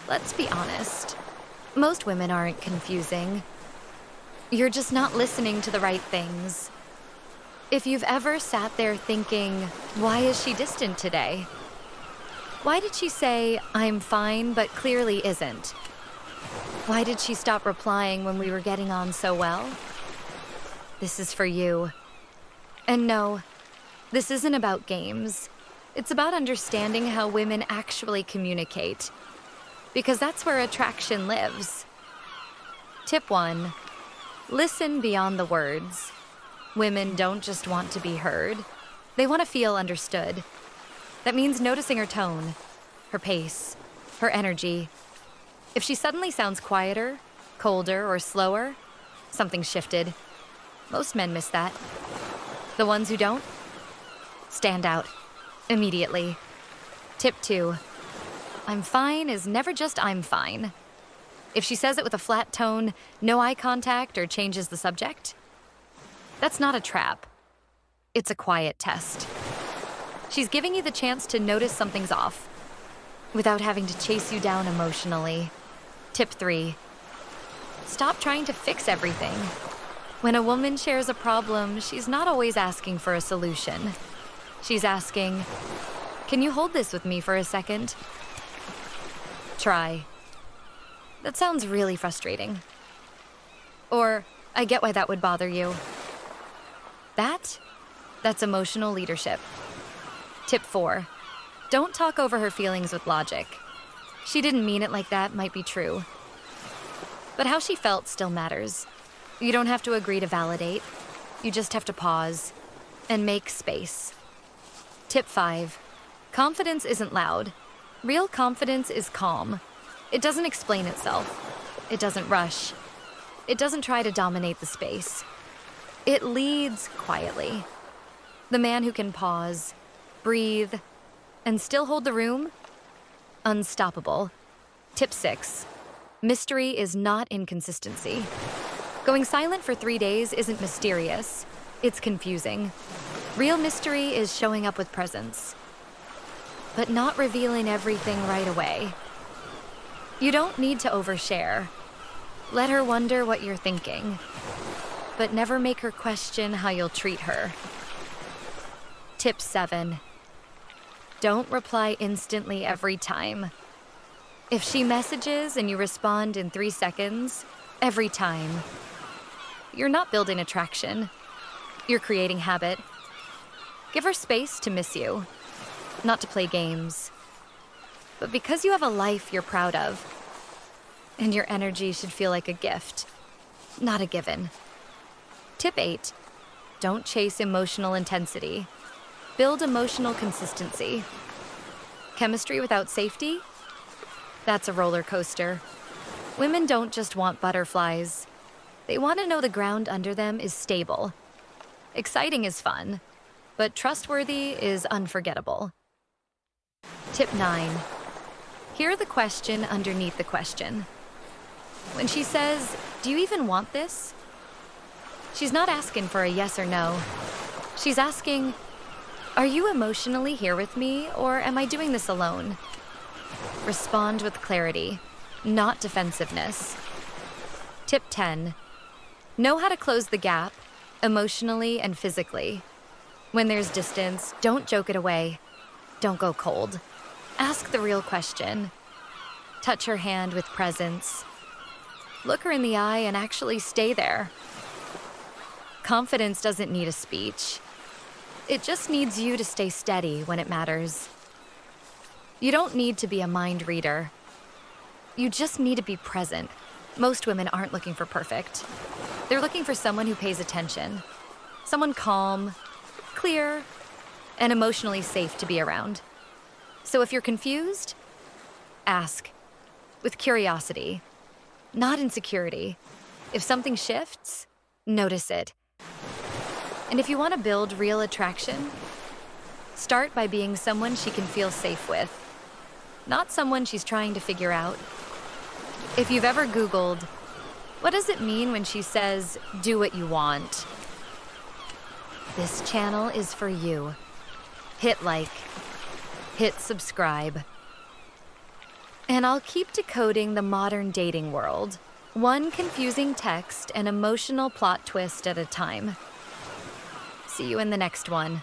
Let's be honest. Most women aren't confusing. You're just not listening to the right things. If you've ever sat there thinking, why is she distant today? Why did she say, I'm fine, but clearly isn't? Why did she stop replying when we were getting on so well? This is for you. And no, this isn't about games. It's about understanding how women actually communicate. Because that's where attraction lives. Tip 1. Listen beyond the words. Women don't just want to be heard. They want to feel understood. That means noticing her tone, her pace, her energy. If she suddenly sounds quieter, colder, or slower, something's shifted. Most men miss that. The ones who don't? Stand out. Immediately. Tip 2. I'm fine is never just I'm fine. If she says it with a flat tone, no eye contact, or changes the subject, that's not a trap. It's a quiet test. She's giving you the chance to notice something's off, without having to chase you down emotionally. Tip 3. Stop trying to fix everything. When a woman shares a problem, she's not always asking for a solution. She's asking, can you hold this with me for a second? Try. That sounds really frustrating. Or, I get why that would bother you. That's emotional leadership. Tip 4. Don't talk over her feelings with logic. She didn't mean it like that might be true. But how she felt still matters. You don't have to agree to validate. You just have to pause and make space. Tip 5. Confidence isn't loud. Real confidence is calm. It doesn't explain itself. It doesn't rush. It doesn't try to dominate the space. It leads quietly. The man who can pause, breathe, and still hold the room? Unstoppable. Tip 6. Mystery is not inconsistency. Going silent for 3 days isn't mysterious. It's confusing. Real mystery is showing up with presence, but not revealing everything right away. You don't need to overshare. Let her wonder what you're thinking, but never make her question how you'll treat her. Tip 7. Don't reply instantly every time. If she messages and you respond in 3 seconds, every time, you're not building attraction. You're creating habit. Give her space to miss you, not to play games, but because you have a life you're proud of, and your energy should feel like a gift, not a given. Tip 8. Don't chase emotional intensity. Build emotional consistency. Chemistry without safety? That's a roller coaster. Women don't just want butterflies. They want to know the ground under them is stable. Exciting is fun, but trustworthy is unforgettable. Tip 9. Hear the question underneath the question. When she says, do you even want this? She's not asking for a yes or no. She's asking, are you emotionally here with me, or am I doing this alone? Respond with clarity, not defensiveness. Tip 10. Know how to close the gap, emotionally and physically. When there's distance, don't joke it away. Don't go cold. Ask the real question. Touch her hand with presence. Look her in the eye and actually stay there. Confidence doesn't need a speech. It just needs you to stay steady when it matters. You don't need to be a mind reader. You just need to be present. Most women aren't looking for perfect. They're looking for someone who pays attention. Someone calm, clear, and emotionally safe to be around. So if you're confused, ask. With curiosity, not insecurity. If something shifts, notice it. And if you want to build real attraction, start by being someone she can feel safe with, not someone she's trying to figure out. If you've ever Googled, what does it mean when she says, do what you want? This channel is for you. Hit like, hit subscribe. And I'll keep decoding the modern dating world, one confusing text and emotional plot twist at a time. See you in the next one.